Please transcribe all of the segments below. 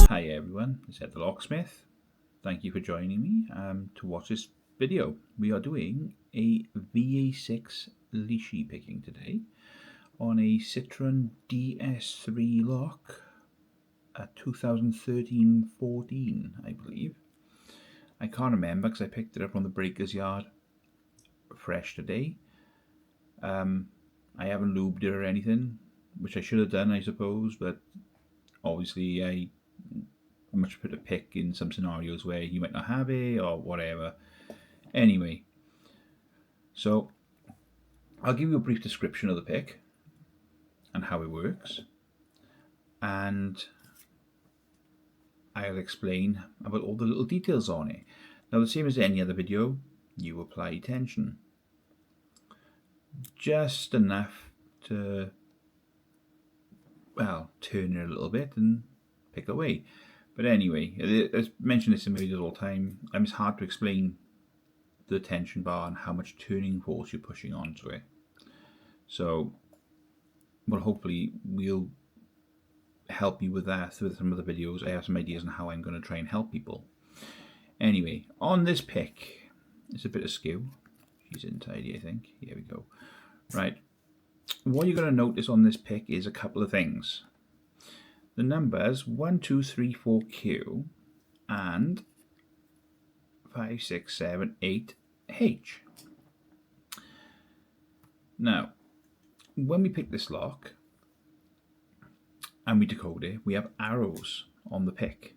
Hi everyone, it's Ed the Locksmith. Thank you for joining me to watch this video. We are doing a VA6 leashy picking today on a Citroën DS3 lock, a 2013-14 I believe. I can't remember because I picked it up from the breaker's yard fresh today. I haven't lubed it or anything, which I should have done I suppose, but obviously I much prefer to pick in some scenarios where you might not have it or whatever. Anyway, so I'll give you a brief description of the pick and how it works, and I'll explain about all the little details on it. Now, the same as any other video, you apply tension. Just enough to, well, turn it a little bit and pick away. But anyway, I mention this in my videos all the time, it's hard to explain the tension bar and how much turning force you're pushing onto it. So, well, hopefully we'll help you with that through some of the videos. I have some ideas on how I'm going to try and help people. Anyway, on this pick, it's a bit askew. She's untidy, I think. Here we go. Right. What you're going to notice on this pick is a couple of things. The numbers 1, 2, 3, 4, Q and 5, 6, 7, 8, H. Now, when we pick this lock and we decode it, we have arrows on the pick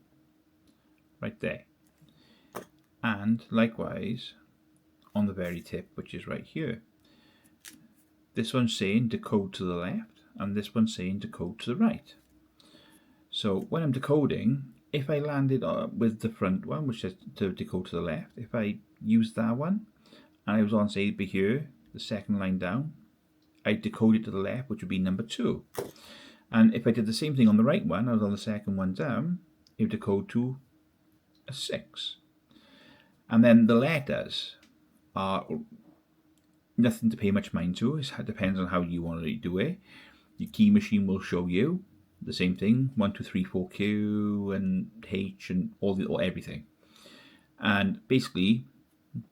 right there, and likewise on the very tip, which is right here. This one's saying decode to the left and this one's saying decode to the right. So when I'm decoding, if I landed with the front one, which is to decode to the left, if I used that one and I was on, say, here, the second line down, I'd decode it to the left, which would be number 2. And if I did the same thing on the right one, I was on the second one down, it would decode to a 6. And then the letters are nothing to pay much mind to. It depends on how you want to do it. Your key machine will show you the same thing, 1, 2, 3, 4, Q and H and everything. And basically,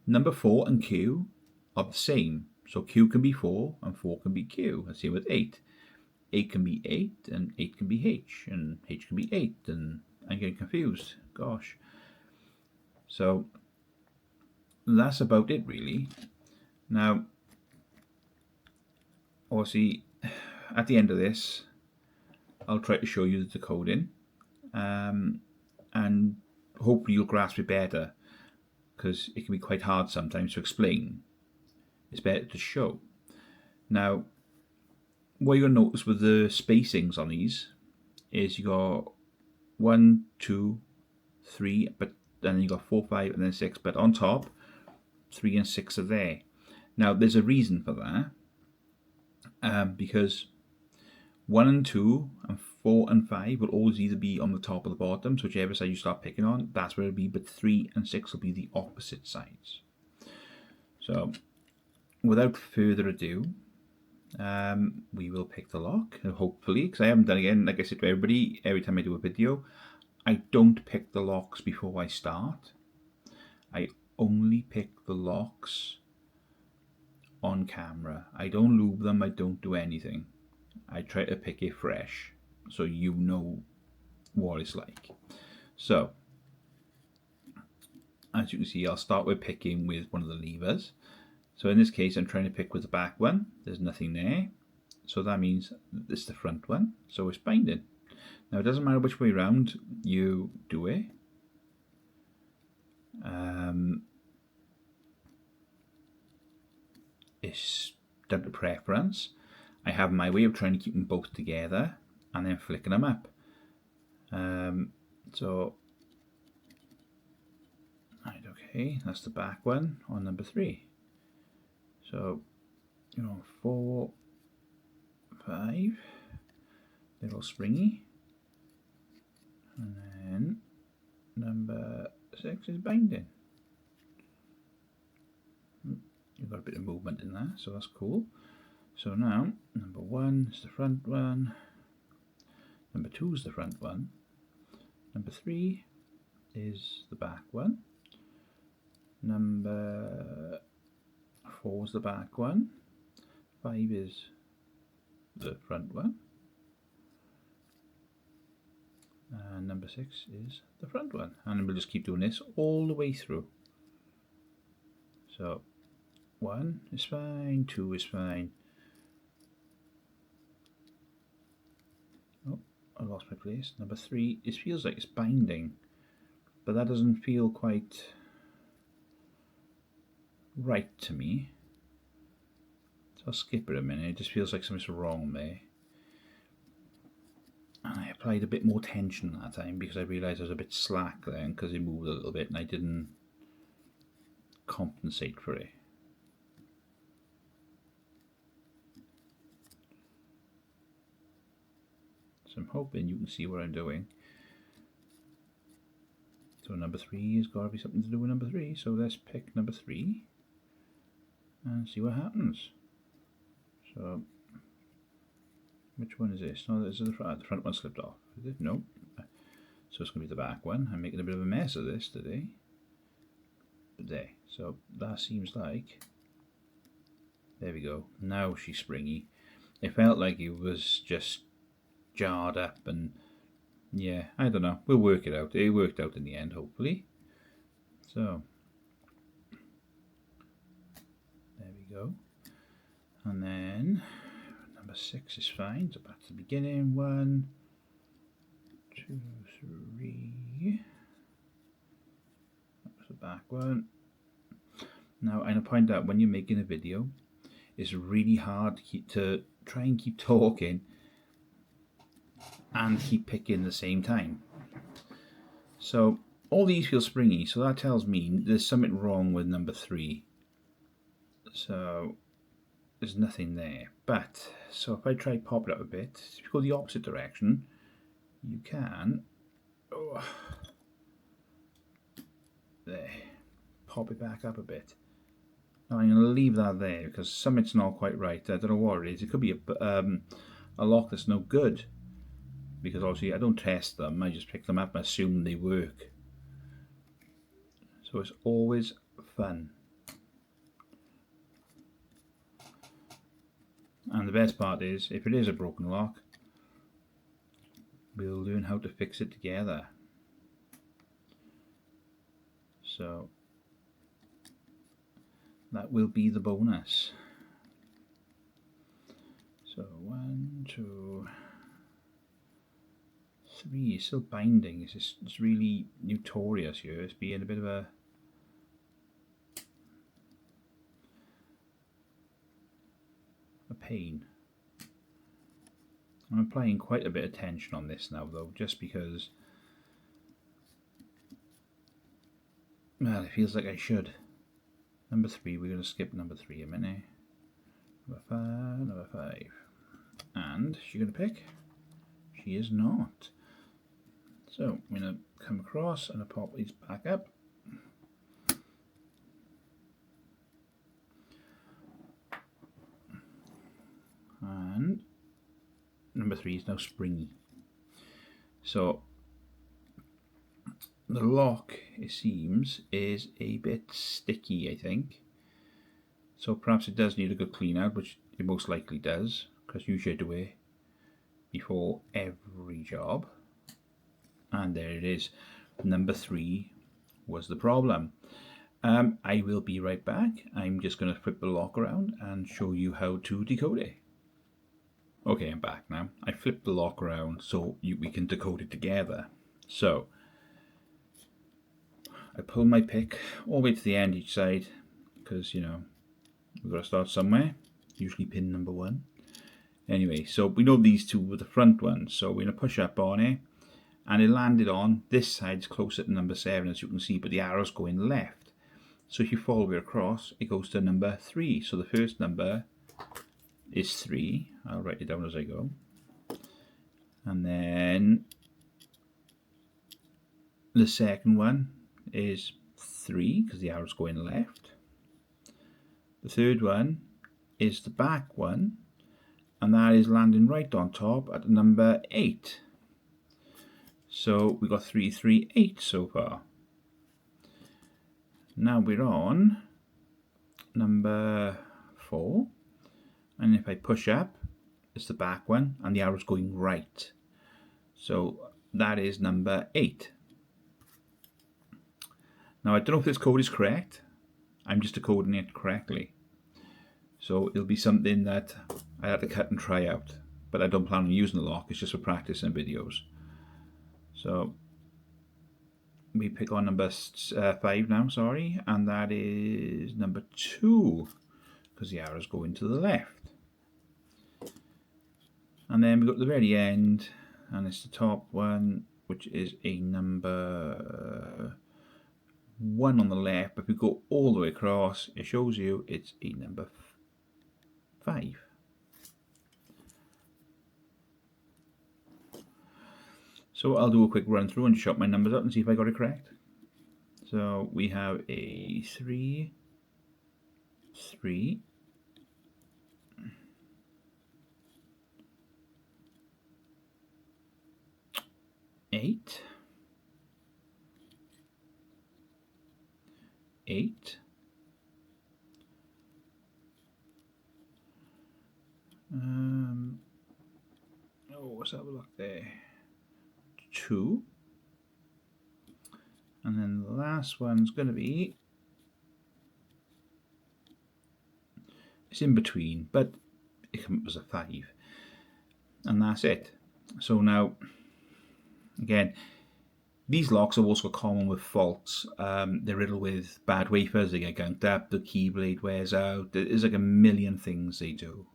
number 4 and Q are the same. So Q can be 4 and 4 can be Q. And same with 8. 8 can be 8 and 8 can be H and H can be 8, and I'm getting confused. Gosh. So that's about it really. Now, obviously, at the end of this, I'll try to show you the decoding, and hopefully you'll grasp it better, because it can be quite hard sometimes to explain. It's better to show. Now, what you're going to notice with the spacings on these is you got 1, 2, 3, but then you got 4, 5, and then 6. But on top, 3 and 6 are there. Now, there's a reason for that, because 1 and 2 and 4 and 5 will always either be on the top or the bottom. So whichever side you start picking on, that's where it'll be. But 3 and 6 will be the opposite sides. So, without further ado, we will pick the lock, hopefully, because I haven't done it again. Like I said to everybody, every time I do a video, I don't pick the locks before I start. I only pick the locks on camera. I don't lube them, I don't do anything. I try to pick it fresh so you know what it's like. So, as you can see, I'll start with picking with one of the levers. So in this case, I'm trying to pick with the back one. There's nothing there. So that means this is the front one. So it's binding. Now, it doesn't matter which way around you do it. It's down to preference. I have my way of trying to keep them both together and then flicking them up. So, right, okay, that's the back one on number 3. So, 4, 5, they're all springy. And then number 6 is binding. You've got a bit of movement in there, so that's cool. So now, number 1 is the front one. Number 2 is the front one. Number 3 is the back one. Number 4 is the back one. 5 is the front one. And number 6 is the front one. And we'll just keep doing this all the way through. So 1 is fine, 2 is fine. Oh, I lost my place. Number 3, it feels like it's binding, but that doesn't feel quite right to me. So I'll skip it a minute. It just feels like something's wrong there. And I applied a bit more tension that time because I realised I was a bit slack then because it moved a little bit and I didn't compensate for it. So I'm hoping you can see what I'm doing. So number 3 has got to be something to do with number 3. So let's pick number 3 and see what happens. So which one is this? No, this is the front one slipped off. Is it? No. So it's going to be the back one. I'm making a bit of a mess of this today. There. So that seems like... There we go. Now she's springy. It felt like it was just jarred up and... Yeah, I don't know. We'll work it out. It worked out in the end, hopefully. So... There we go. And then... Number 6 is fine, so back to the beginning. 1, 2, 3. That's the back one. Now, I'm going to point out when you're making a video, it's really hard to try and keep talking and keep picking at the same time. So, all these feel springy, so that tells me there's something wrong with number 3. So, there's nothing there. But, so if I try pop it up a bit, if you go the opposite direction, you can, there, pop it back up a bit. Now I'm going to leave that there because something's not quite right. I don't know what it is. It could be a lock that's no good because obviously I don't test them. I just pick them up and assume they work. So it's always fun. And the best part is, if it is a broken lock, we'll learn how to fix it together. So that will be the bonus. So 1, 2, 3 is still binding. It's really notorious here. It's being a bit of a pain. I'm applying quite a bit of tension on this now though, just because, well, it feels like I should. Number 3, we're going to skip number 3 a minute. Number 5. And she's going to pick? She is not. So I'm going to come across and I'll pop these back up. And number 3 is now springy. So the lock, it seems, is a bit sticky, I think. So perhaps it does need a good clean out, which it most likely does, because usually I do it before every job. And there it is. Number 3 was the problem. I will be right back. I'm just going to flip the lock around and show you how to decode it. Okay, I'm back now. I flipped the lock around so we can decode it together. So I pull my pick all the way to the end each side because, you know, we've got to start somewhere, usually pin number 1. Anyway, so we know these two were the front ones, so we're going to push up on it and it landed on this side's closer to number 7, as you can see, but the arrow's going left. So if you follow it across, it goes to number 3. So the first number is 3. I'll write it down as I go. And then the second one is 3 because the arrow's going left. The third one is the back one, and that is landing right on top at number 8. So we got 338 so far. Now we're on number 4, and if I push up, it's the back one, and the arrow's going right. So that is number 8. Now I don't know if this code is correct. I'm just decoding it correctly. So it'll be something that I have to cut and try out. But I don't plan on using the lock, it's just for practice and videos. So we pick on number 5 now, sorry, and that is number 2, because the arrow's going to the left. And then we go to the very end, and it's the top one, which is a number 1 on the left. But if we go all the way across, it shows you it's a number 5. So I'll do a quick run through and chop my numbers up and see if I got it correct. So we have a 3, 3, 8, 8, let's have a look there, 2, and then the last one's going to be, it's in between, but it was a 5, and that's it. So now, again, these locks are also common with faults. They're riddled with bad wafers, they get gunked up, the key blade wears out, there's like a million things they do.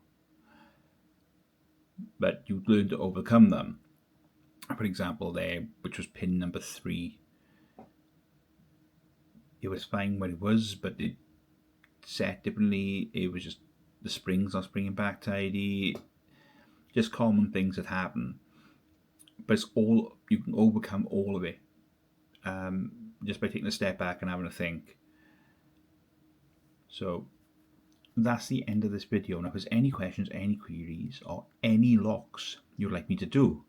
But you learn to overcome them. For example there, which was pin number 3. It was fine where it was, but it set differently. It was just the springs not springing back tidy. Just common things that happen. But it's all, you can overcome all of it just by taking a step back and having a think. So that's the end of this video. Now if there's any questions, any queries, or any locks you'd like me to do,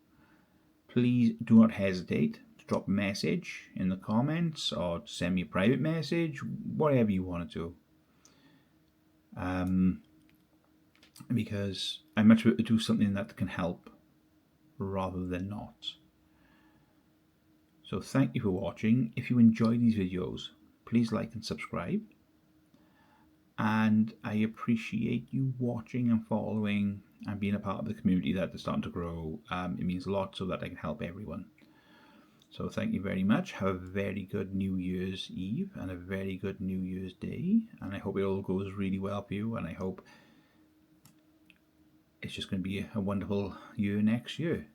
please do not hesitate to drop a message in the comments or send me a private message, whatever you want to do. Because I'm much better to do something that can help rather than not. So thank you for watching. If you enjoy these videos, please like and subscribe. And I appreciate you watching and following and being a part of the community that is starting to grow. It means a lot so that I can help everyone. So thank you very much. Have a very good New Year's Eve and a very good New Year's Day. And I hope it all goes really well for you. And I hope it's just going to be a wonderful year next year.